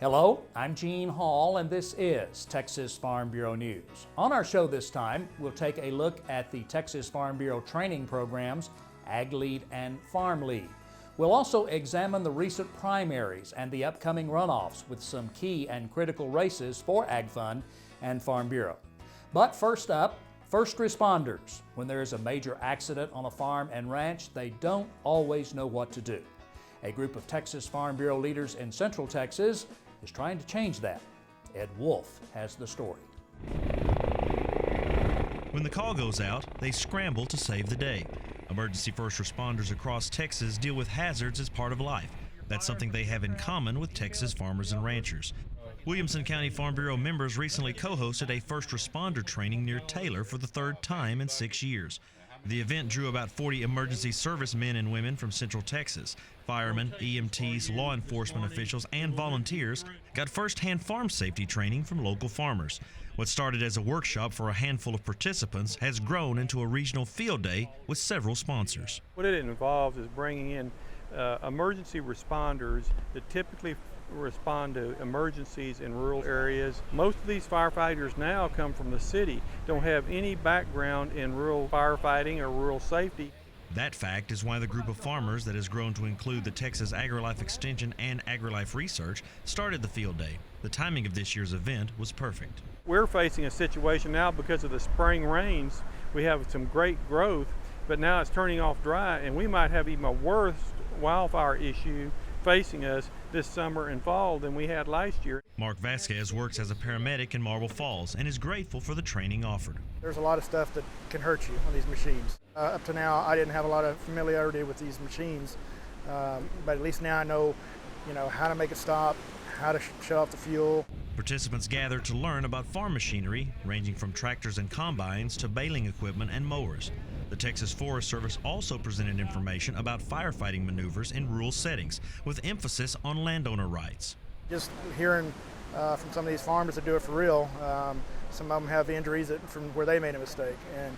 Hello, I'm Gene Hall, and this is Texas Farm Bureau News. On our show this time, we'll take a look at the Texas Farm Bureau training programs, AgLead and FarmLead. We'll also examine the recent primaries and the upcoming runoffs with some key and critical races for AgFund and Farm Bureau. But first up, first responders. When there is a major accident on a farm and ranch, they don't always know what to do. A group of Texas Farm Bureau leaders in Central Texas is trying to change that. Ed Wolf has the story. When the call goes out, they scramble to save the day. Emergency first responders across Texas deal with hazards as part of life. That's something they have in common with Texas farmers and ranchers. Williamson County Farm Bureau members recently co-hosted a first responder training near Taylor for the third time in 6 years. The event drew about 40 emergency service men and women from Central Texas. Firemen, EMTs, law enforcement officials, and volunteers got first-hand farm safety training from local farmers. What started as a workshop for a handful of participants has grown into a regional field day with several sponsors. What it involves is bringing in emergency responders that typically respond to emergencies in rural areas. Most of these firefighters now come from the city, don't have any background in rural firefighting or rural safety. That fact is why the group of farmers that has grown to include the Texas AgriLife Extension and AgriLife Research started the field day. The timing of this year's event was perfect. We're facing a situation now because of the spring rains. We have some great growth, but now it's turning off dry, and we might have even a worse wildfire issue facing us this summer and fall than we had last year. Mark Vasquez works as a paramedic in Marble Falls and is grateful for the training offered. There's a lot of stuff that can hurt you on these machines. Up to now, I didn't have a lot of familiarity with these machines, but at least now I know, how to make it stop, how to shut off the fuel. Participants gathered to learn about farm machinery, ranging from tractors and combines to baling equipment and mowers. The Texas Forest Service also presented information about firefighting maneuvers in rural settings, with emphasis on landowner rights. Just hearing from some of these farmers that do it for real, some of them have injuries from where they made a mistake, and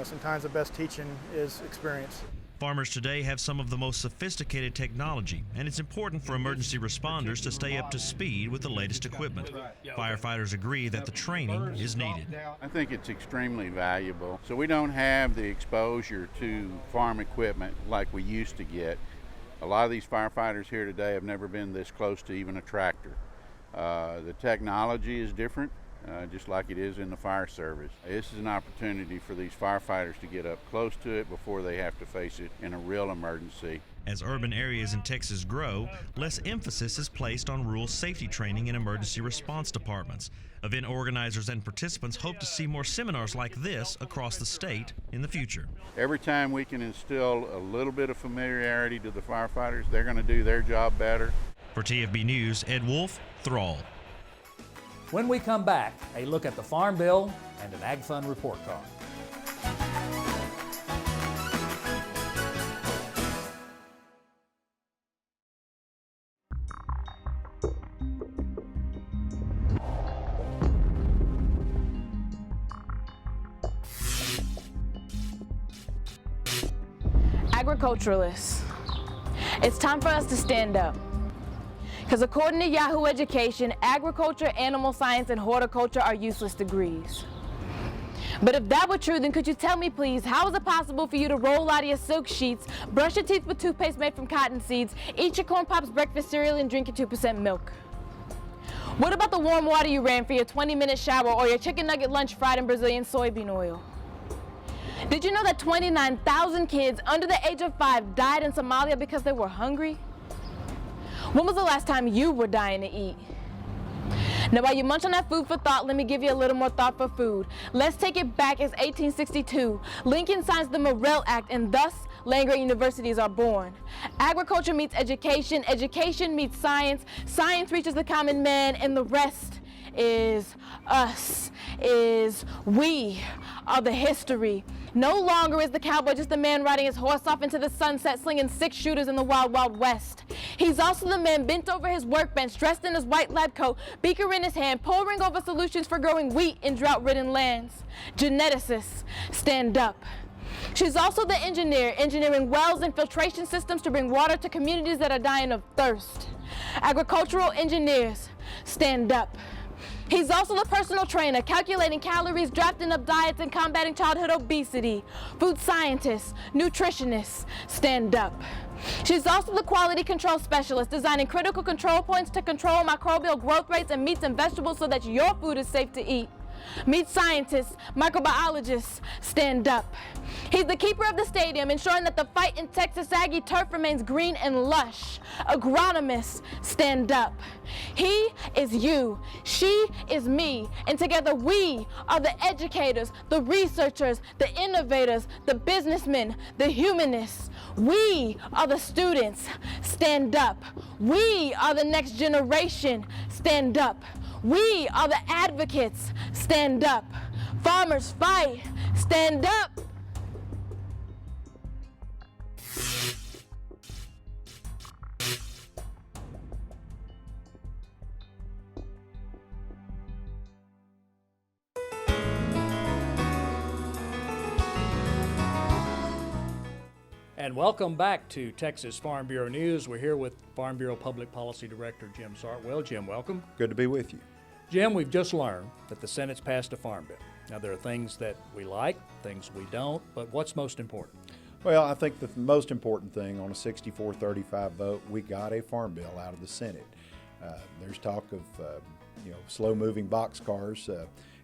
sometimes the best teaching is experience. Farmers today have some of the most sophisticated technology, and it's important for emergency responders to stay up to speed with the latest equipment. Firefighters agree that the training is needed. I think it's extremely valuable. So we don't have the exposure to farm equipment like we used to get. A lot of these firefighters here today have never been this close to even a tractor. The technology is different. Just like it is in the fire service. This is an opportunity for these firefighters to get up close to it before they have to face it in a real emergency. As urban areas in Texas grow, less emphasis is placed on rural safety training in emergency response departments. Event organizers and participants hope to see more seminars like this across the state in the future. Every time we can instill a little bit of familiarity to the firefighters, they're going to do their job better. For TFB News, Ed Wolf, Thrall. When we come back, a look at the Farm Bill and an AgFund report card. Agriculturalists, it's time for us to stand up. Because according to Yahoo Education, agriculture, animal science, and horticulture are useless degrees. But if that were true, then could you tell me, please, how is it possible for you to roll out of your silk sheets, brush your teeth with toothpaste made from cotton seeds, eat your Corn Pops breakfast cereal, and drink your 2% milk? What about the warm water you ran for your 20-minute shower or your chicken nugget lunch fried in Brazilian soybean oil? Did you know that 29,000 kids under the age of 5 died in Somalia because they were hungry? When was the last time you were dying to eat? Now, while you munch on that food for thought, let me give you a little more thought for food. Let's take it back as 1862. Lincoln signs the Morrill Act, and thus land-grant universities are born. Agriculture meets education, education meets science, science reaches the common man, and the rest is us, is we are the history. No longer is the cowboy just the man riding his horse off into the sunset, slinging 6 shooters in the wild, wild west. He's also the man bent over his workbench, dressed in his white lab coat, beaker in his hand, poring over solutions for growing wheat in drought-ridden lands. Geneticists, stand up. She's also the engineer, engineering wells and filtration systems to bring water to communities that are dying of thirst. Agricultural engineers, stand up. He's also the personal trainer, calculating calories, drafting up diets, and combating childhood obesity. Food scientists, nutritionists, stand up. She's also the quality control specialist, designing critical control points to control microbial growth rates in meats and vegetables so that your food is safe to eat. Meat scientists, microbiologists, stand up. He's the keeper of the stadium, ensuring that the fight in Texas Aggie turf remains green and lush. Agronomists, stand up. He is you, she is me, and together we are the educators, the researchers, the innovators, the businessmen, the humanists. We are the students, stand up. We are the next generation, stand up. We are the advocates, stand up. Farmers fight, stand up. And welcome back to Texas Farm Bureau News. We're here with Farm Bureau Public Policy Director Jim Sartwelle. Jim, welcome. Good to be with you. Jim, we've just learned that the Senate's passed a farm bill. Now, there are things that we like, things we don't, but what's most important? Well, I think the most important thing on a 64-35 vote, we got a farm bill out of the Senate. There's talk of slow-moving boxcars,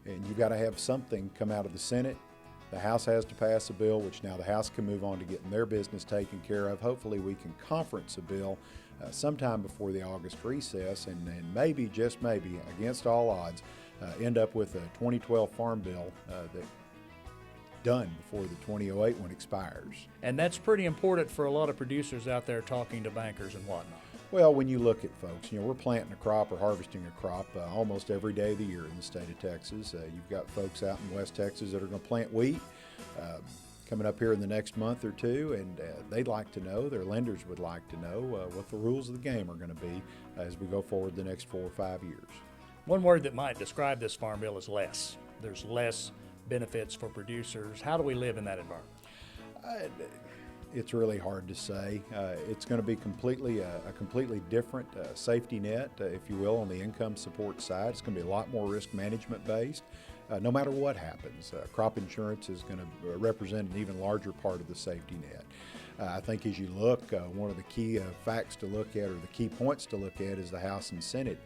and you got to have something come out of the Senate. The House has to pass a bill, which now the House can move on to getting their business taken care of. Hopefully we can conference a bill sometime before the August recess, and maybe, just maybe, against all odds, end up with a 2012 Farm Bill that done before the 2008 one expires. And that's pretty important for a lot of producers out there talking to bankers and whatnot. Well, when you look at folks, we're planting a crop or harvesting a crop almost every day of the year in the state of Texas. You've got folks out in West Texas that are going to plant wheat coming up here in the next month or two, and they'd like to know, their lenders would like to know what the rules of the game are going to be as we go forward the next 4 or 5 years. One word that might describe this farm bill is less. There's less benefits for producers. How do we live in that environment? It's really hard to say. It's going to be a completely different safety net, if you will, on the income support side. It's going to be a lot more risk management based. No matter what happens, crop insurance is going to represent an even larger part of the safety net. I think as you look, one of the key facts to look at, or the key points to look at, is the House and Senate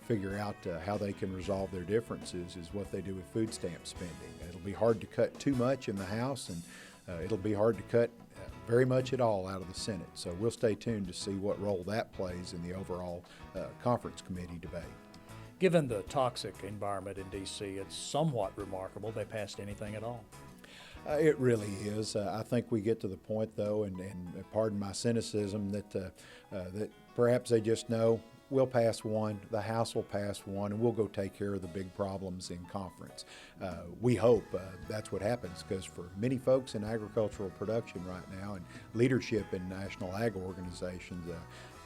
figure out how they can resolve their differences is what they do with food stamp spending. It'll be hard to cut too much in the House, and it'll be hard to cut very much at all out of the Senate. So we'll stay tuned to see what role that plays in the overall conference committee debate. Given the toxic environment in D.C., it's somewhat remarkable they passed anything at all. It really is. I think we get to the point, though, and pardon my cynicism, that perhaps they just know we'll pass one, the House will pass one, and we'll go take care of the big problems in conference. We hope that's what happens, because for many folks in agricultural production right now and leadership in national ag organizations,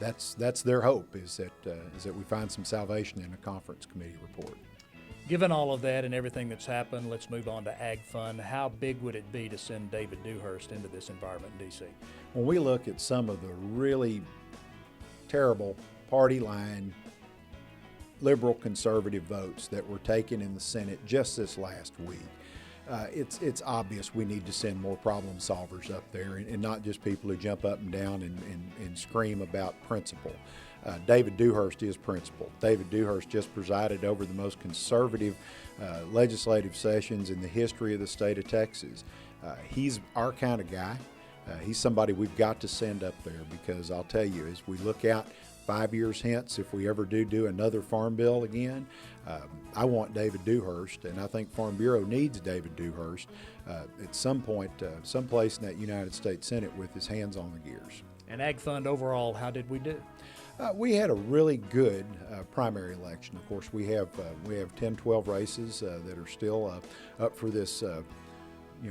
that's their hope, is that we find some salvation in a conference committee report. Given all of that and everything that's happened, let's move on to AgFund. How big would it be to send David Dewhurst into this environment in D.C.? When we look at some of the really terrible party line liberal conservative votes that were taken in the Senate just this last week, it's obvious we need to send more problem solvers up there, and not just people who jump up and down and scream about principle. David Dewhurst is principled. David Dewhurst just presided over the most conservative legislative sessions in the history of the state of Texas. He's our kind of guy. He's somebody we've got to send up there, because I'll tell you, as we look out 5 years hence, if we ever do another farm bill again, I want David Dewhurst, and I think Farm Bureau needs David Dewhurst at some point, someplace in that United States Senate with his hands on the gears. And AgFund overall, how did we do? We had a really good primary election. Of course, we have 10, 12 races that are still up for this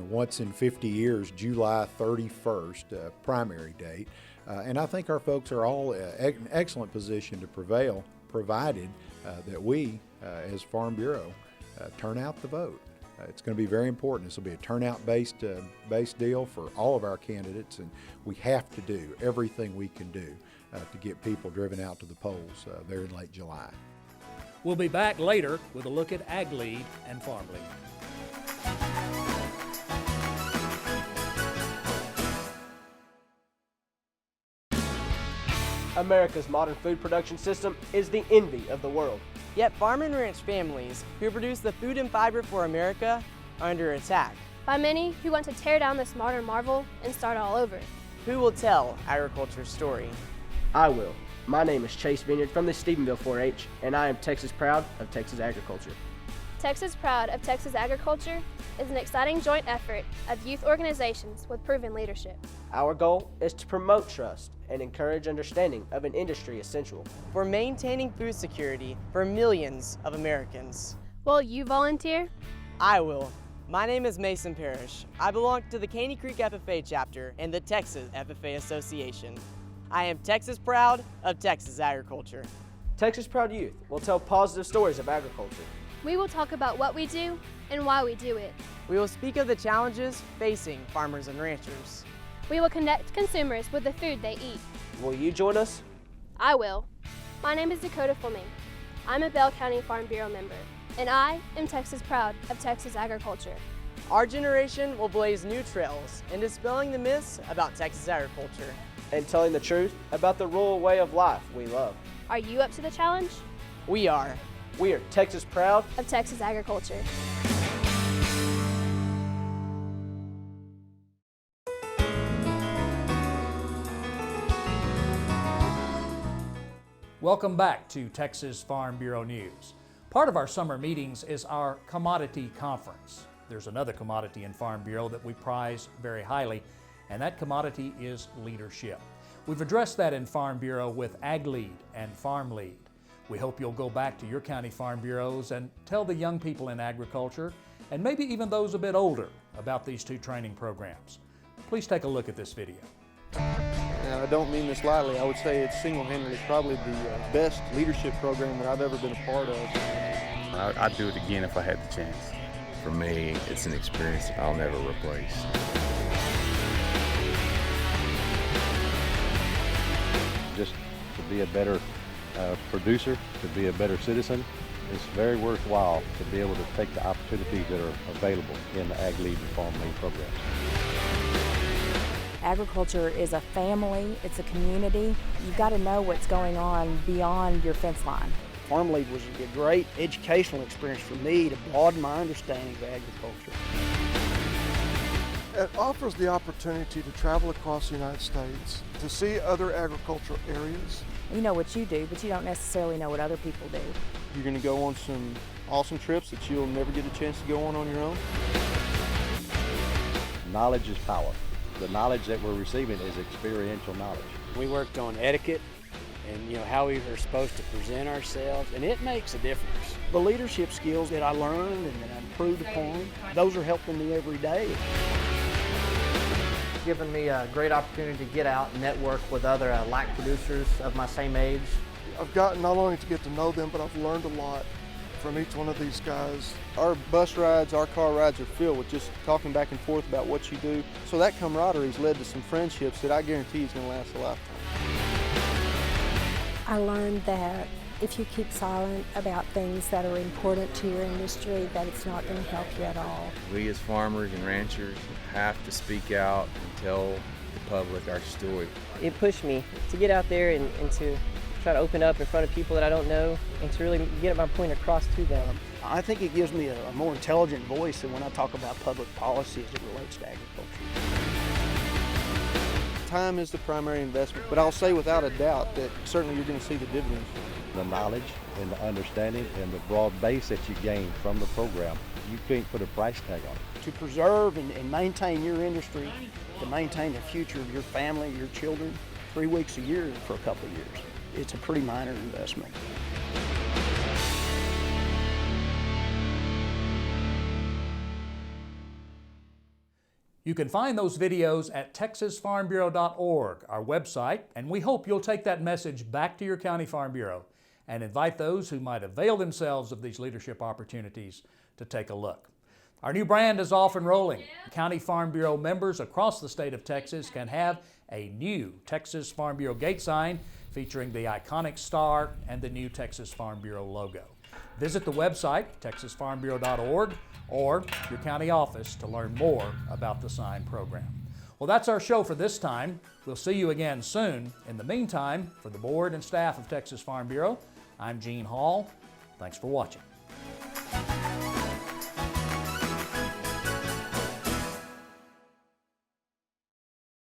once in 50 years, July 31st primary date. And I think our folks are all in an excellent position to prevail, provided that we, as Farm Bureau, turn out the vote. It's going to be very important. This will be a turnout-based deal for all of our candidates, and we have to do everything we can do to get people driven out to the polls there in late July. We'll be back later with a look at AgLead and FarmLead. America's modern food production system is the envy of the world. Yet farm and ranch families who produce the food and fiber for America are under attack. By many who want to tear down this modern marvel and start all over. Who will tell agriculture's story? I will. My name is Chase Vineyard from the Stephenville 4-H, and I am Texas proud of Texas agriculture. Texas Proud of Texas Agriculture is an exciting joint effort of youth organizations with proven leadership. Our goal is to promote trust and encourage understanding of an industry essential For maintaining food security for millions of Americans. Will you volunteer? I will. My name is Mason Parrish. I belong to the Caney Creek FFA chapter and the Texas FFA Association. I am Texas proud of Texas agriculture. Texas Proud Youth will tell positive stories of agriculture. We will talk about what we do and why we do it. We will speak of the challenges facing farmers and ranchers. We will connect consumers with the food they eat. Will you join us? I will. My name is Dakota Fleming. I'm a Bell County Farm Bureau member, and I am Texas Proud of Texas Agriculture. Our generation will blaze new trails in dispelling the myths about Texas agriculture. And telling the truth about the rural way of life we love. Are you up to the challenge? We are. We are Texas Proud Of Texas Agriculture. Welcome back to Texas Farm Bureau News. Part of our summer meetings is our commodity conference. There's another commodity in Farm Bureau that we prize very highly, and that commodity is leadership. We've addressed that in Farm Bureau with AgLead and FarmLead. We hope you'll go back to your county farm bureaus and tell the young people in agriculture, and maybe even those a bit older, about these two training programs. Please take a look at this video. And I don't mean this lightly. I would say it's single-handedly probably the best leadership program that I've ever been a part of. I'd do it again if I had the chance. For me, it's an experience that I'll never replace. Just to be a better producer, to be a better citizen, it's very worthwhile to be able to take the opportunities that are available in the AgLead and FarmLead programs. Agriculture is a family, it's a community. You've got to know what's going on beyond your fence line. FarmLead was a great educational experience for me to broaden my understanding of agriculture. It offers the opportunity to travel across the United States, to see other agricultural areas. You know what you do, but you don't necessarily know what other people do. You're going to go on some awesome trips that you'll never get a chance to go on your own. Knowledge is power. The knowledge that we're receiving is experiential knowledge. We worked on etiquette and how we were supposed to present ourselves, and it makes a difference. The leadership skills that I learned and that I improved upon, those are helping me every day. It's given me a great opportunity to get out and network with other like producers of my same age. I've gotten not only to get to know them, but I've learned a lot from each one of these guys. Our bus rides, our car rides are filled with just talking back and forth about what you do. So that camaraderie has led to some friendships that I guarantee is going to last a lifetime. I learned that if you keep silent about things that are important to your industry, that it's not going to help you at all. We as farmers and ranchers have to speak out and tell the public our story. It pushed me to get out there and to try to open up in front of people that I don't know and to really get my point across to them. I think it gives me a more intelligent voice than when I talk about public policy as it relates to agriculture. Time is the primary investment, but I'll say without a doubt that certainly you're going to see the dividends. The knowledge and the understanding and the broad base that you gain from the program, you can't put a price tag on it. To preserve and maintain your industry, to maintain the future of your family, your children, 3 weeks a year for a couple of years, it's a pretty minor investment. You can find those videos at texasfarmbureau.org, our website, and we hope you'll take that message back to your county farm bureau and invite those who might avail themselves of these leadership opportunities to take a look. Our new brand is off and rolling. County Farm Bureau members across the state of Texas can have a new Texas Farm Bureau gate sign featuring the iconic star and the new Texas Farm Bureau logo. Visit the website, texasfarmbureau.org, or your county office to learn more about the sign program. Well, that's our show for this time. We'll see you again soon. In the meantime, for the board and staff of Texas Farm Bureau, I'm Gene Hall. Thanks for watching.